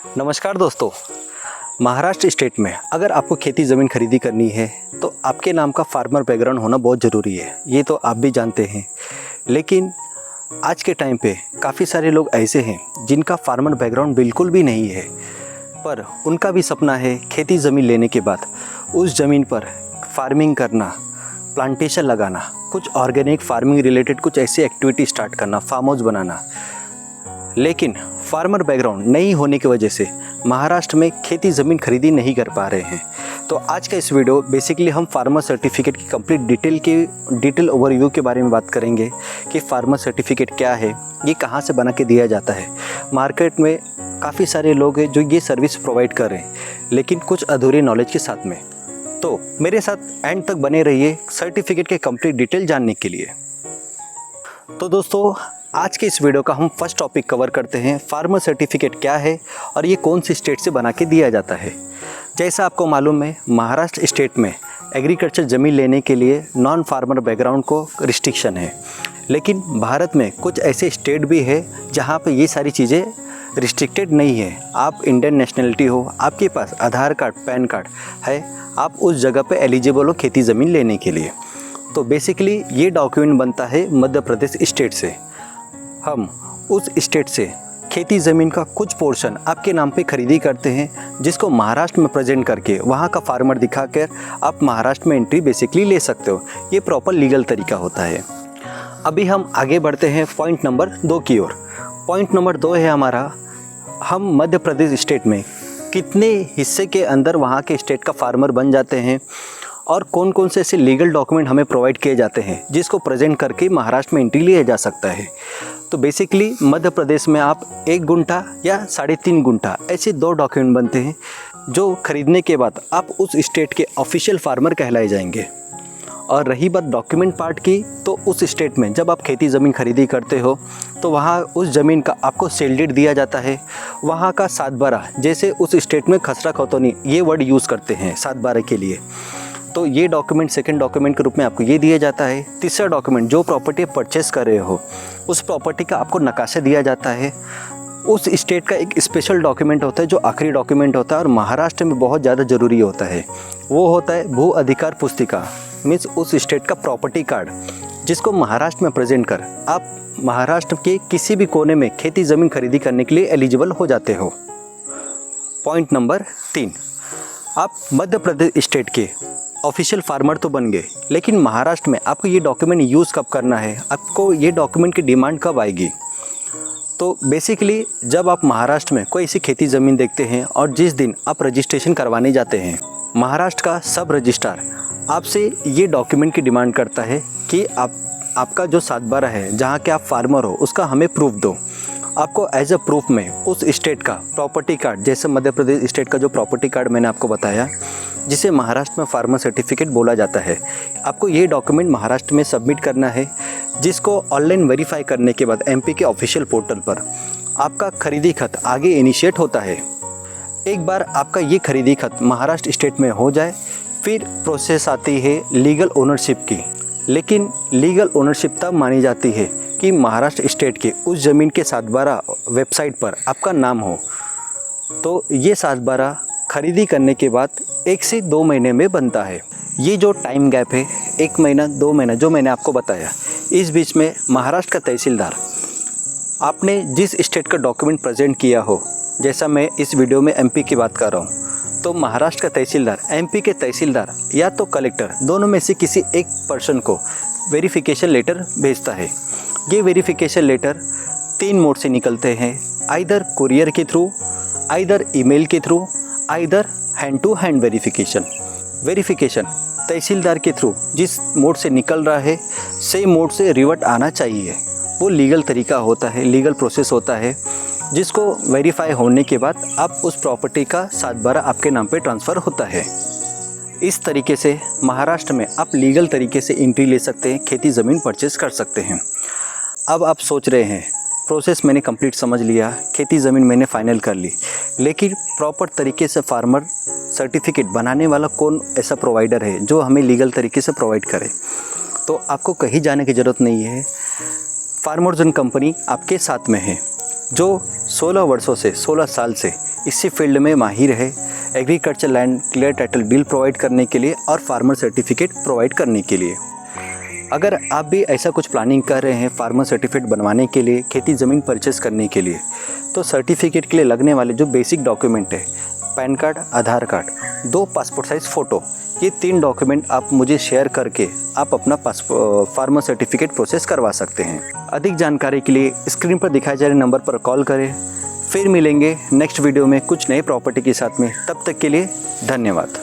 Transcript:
नमस्कार दोस्तों। महाराष्ट्र स्टेट में अगर आपको खेती ज़मीन खरीदी करनी है तो आपके नाम का फार्मर बैकग्राउंड होना बहुत ज़रूरी है, ये तो आप भी जानते हैं। लेकिन आज के टाइम पे काफ़ी सारे लोग ऐसे हैं जिनका फार्मर बैकग्राउंड बिल्कुल भी नहीं है, पर उनका भी सपना है खेती ज़मीन लेने के बाद उस ज़मीन पर फार्मिंग करना, प्लांटेशन लगाना, कुछ ऑर्गेनिक फार्मिंग रिलेटेड कुछ ऐसी एक्टिविटी स्टार्ट करना, फार्म हाउस बनाना। लेकिन फार्मर बैकग्राउंड नहीं होने की वजह से महाराष्ट्र में खेती ज़मीन खरीदी नहीं कर पा रहे हैं। तो आज का इस वीडियो बेसिकली हम फार्मर सर्टिफिकेट की कंप्लीट डिटेल ओवरव्यू के बारे में बात करेंगे कि फार्मर सर्टिफिकेट क्या है, ये कहाँ से बना के दिया जाता है। मार्केट में काफ़ी सारे लोग हैं जो ये सर्विस प्रोवाइड कर रहे हैं, लेकिन कुछ अधूरे नॉलेज के साथ में। तो मेरे साथ एंड तक बने रहिए सर्टिफिकेट के कंप्लीट डिटेल जानने के लिए। तो दोस्तों, आज के इस वीडियो का हम फर्स्ट टॉपिक कवर करते हैं, फार्मर सर्टिफिकेट क्या है और ये कौन सी स्टेट से बना के दिया जाता है। जैसा आपको मालूम है, महाराष्ट्र स्टेट में एग्रीकल्चर ज़मीन लेने के लिए नॉन फार्मर बैकग्राउंड को रिस्ट्रिक्शन है, लेकिन भारत में कुछ ऐसे स्टेट भी है जहाँ पे ये सारी चीज़ें रिस्ट्रिक्टेड नहीं है। आप इंडियन नेशनलिटी हो, आपके पास आधार कार्ड, पैन कार्ड है, आप उस जगह पे एलिजिबल हो खेती ज़मीन लेने के लिए। तो बेसिकली ये डॉक्यूमेंट बनता है मध्य प्रदेश स्टेट से। हम उस स्टेट से खेती ज़मीन का कुछ पोर्शन आपके नाम पे खरीदी करते हैं, जिसको महाराष्ट्र में प्रेजेंट करके वहाँ का फार्मर दिखाकर आप महाराष्ट्र में एंट्री बेसिकली ले सकते हो। ये प्रॉपर लीगल तरीका होता है। अभी हम आगे बढ़ते हैं पॉइंट नंबर 2 की ओर। पॉइंट नंबर 2 है हमारा, हम मध्य प्रदेश स्टेट में कितने हिस्से के अंदर वहाँ के स्टेट का फार्मर बन जाते हैं और कौन कौन से ऐसे लीगल डॉक्यूमेंट हमें प्रोवाइड किए जाते हैं जिसको प्रेजेंट करके महाराष्ट्र में एंट्री लिया जा सकता है। तो बेसिकली मध्य प्रदेश में आप 1 गुंठा या 3.5 गुंठा ऐसे 2 डॉक्यूमेंट बनते हैं जो खरीदने के बाद आप उस स्टेट के ऑफिशियल फार्मर कहलाए जाएंगे। और रही बात डॉक्यूमेंट पार्ट की, तो उस स्टेट में जब आप खेती ज़मीन खरीदी करते हो तो वहाँ उस ज़मीन का आपको सेल डीड दिया जाता है। वहाँ का 7/12, जैसे उस स्टेट में खसरा खतौनी ये वर्ड यूज़ करते हैं 7/12 के लिए, तो ये डॉक्यूमेंट सेकंड डॉक्यूमेंट के रूप में आपको ये दिया जाता है। तीसरा डॉक्यूमेंट, जो प्रॉपर्टी परचेस कर रहे हो उस प्रॉपर्टी का आपको नकाशा दिया जाता है। उस स्टेट का एक स्पेशल डॉक्यूमेंट होता है जो आखिरी डॉक्यूमेंट होता है और महाराष्ट्र में बहुत ज़्यादा ज़रूरी होता है, वो होता है भू अधिकार पुस्तिका, मीन्स उस स्टेट का प्रॉपर्टी कार्ड, जिसको महाराष्ट्र में प्रेजेंट कर आप महाराष्ट्र के किसी भी कोने में खेती ज़मीन खरीदी करने के लिए एलिजिबल हो जाते हो। पॉइंट नंबर 3, आप मध्य प्रदेश स्टेट के ऑफिशियल फार्मर तो बन गए, लेकिन महाराष्ट्र में आपको ये डॉक्यूमेंट यूज़ कब करना है, आपको ये डॉक्यूमेंट की डिमांड कब आएगी। तो बेसिकली जब आप महाराष्ट्र में कोई ऐसी खेती ज़मीन देखते हैं और जिस दिन आप रजिस्ट्रेशन करवाने जाते हैं, महाराष्ट्र का सब रजिस्ट्रार आपसे ये डॉक्यूमेंट की डिमांड करता है कि आपका जो 7/12 है, जहाँ के आप फार्मर हो, उसका हमें प्रूफ दो। आपको एज अ प्रूफ में उस स्टेट का प्रॉपर्टी कार्ड, जैसे मध्य प्रदेश स्टेट का जो प्रॉपर्टी कार्ड मैंने आपको बताया, जिसे महाराष्ट्र में फार्मर सर्टिफिकेट बोला जाता है, आपको ये डॉक्यूमेंट महाराष्ट्र में सबमिट करना है, जिसको ऑनलाइन वेरीफाई करने के बाद एमपी के ऑफिशियल पोर्टल पर आपका खरीदी खत आगे इनिशिएट होता है। एक बार आपका ये खरीदी खत महाराष्ट्र स्टेट में हो जाए, फिर प्रोसेस आती है लीगल ओनरशिप की। लेकिन लीगल ओनरशिप तब मानी जाती है कि महाराष्ट्र स्टेट के उस ज़मीन के 7/12 वेबसाइट पर आपका नाम हो। तो ये 7/12 खरीदी करने के बाद 1 से 2 महीने में बनता है। ये जो टाइम गैप है, 1 महीना 2 महीना जो मैंने आपको बताया, इस बीच में महाराष्ट्र का तहसीलदार आपने जिस स्टेट का डॉक्यूमेंट प्रेजेंट किया हो, जैसा मैं इस वीडियो में एमपी की बात कर रहा हूँ, तो महाराष्ट्र का तहसीलदार एमपी के तहसीलदार या तो कलेक्टर, दोनों में से किसी एक पर्सन को वेरिफिकेशन लेटर भेजता है। ये वेरिफिकेशन लेटर 3 मोड से निकलते हैं, आइदर कुरियर के थ्रू, आइदर ईमेल के through, either hand to hand verification. Verification tehsildar के थ्रू जिस मोड से निकल रहा है, सेम मोड से रिवर्ट आना चाहिए। वो लीगल तरीका होता है, लीगल प्रोसेस होता है, जिसको वेरीफाई होने के बाद आप उस प्रॉपर्टी का 7/12 आपके नाम पे ट्रांसफ़र होता है। इस तरीके से महाराष्ट्र में आप लीगल तरीके से एंट्री ले सकते हैं, खेती ज़मीन परचेस कर सकते हैं। अब आप सोच रहे हैं, प्रोसेस मैंने कंप्लीट समझ लिया, खेती ज़मीन मैंने फाइनल कर ली, लेकिन प्रॉपर तरीके से फार्मर सर्टिफिकेट बनाने वाला कौन ऐसा प्रोवाइडर है जो हमें लीगल तरीके से प्रोवाइड करे। तो आपको कहीं जाने की ज़रूरत नहीं है, फार्मर्स एंड कंपनी आपके साथ में है, जो 16 वर्षों से 16 साल से इसी फील्ड में माहिर है, agriculture land clear title bill provide करने के लिए और फार्मर सर्टिफिकेट प्रोवाइड करने के लिए। अगर आप भी ऐसा कुछ प्लानिंग कर रहे हैं फार्मर सर्टिफिकेट बनवाने के लिए, खेती ज़मीन परचेस करने के लिए, तो सर्टिफिकेट के लिए लगने वाले जो बेसिक डॉक्यूमेंट है, पैन कार्ड, आधार कार्ड, 2 पासपोर्ट साइज़ फ़ोटो, ये 3 डॉक्यूमेंट आप मुझे शेयर करके आप अपना फार्मर सर्टिफिकेट प्रोसेस करवा सकते हैं। अधिक जानकारी के लिए स्क्रीन पर दिखाए जा रहे नंबर पर कॉल करें। फिर मिलेंगे नेक्स्ट वीडियो में कुछ नए प्रॉपर्टी के साथ में। तब तक के लिए धन्यवाद।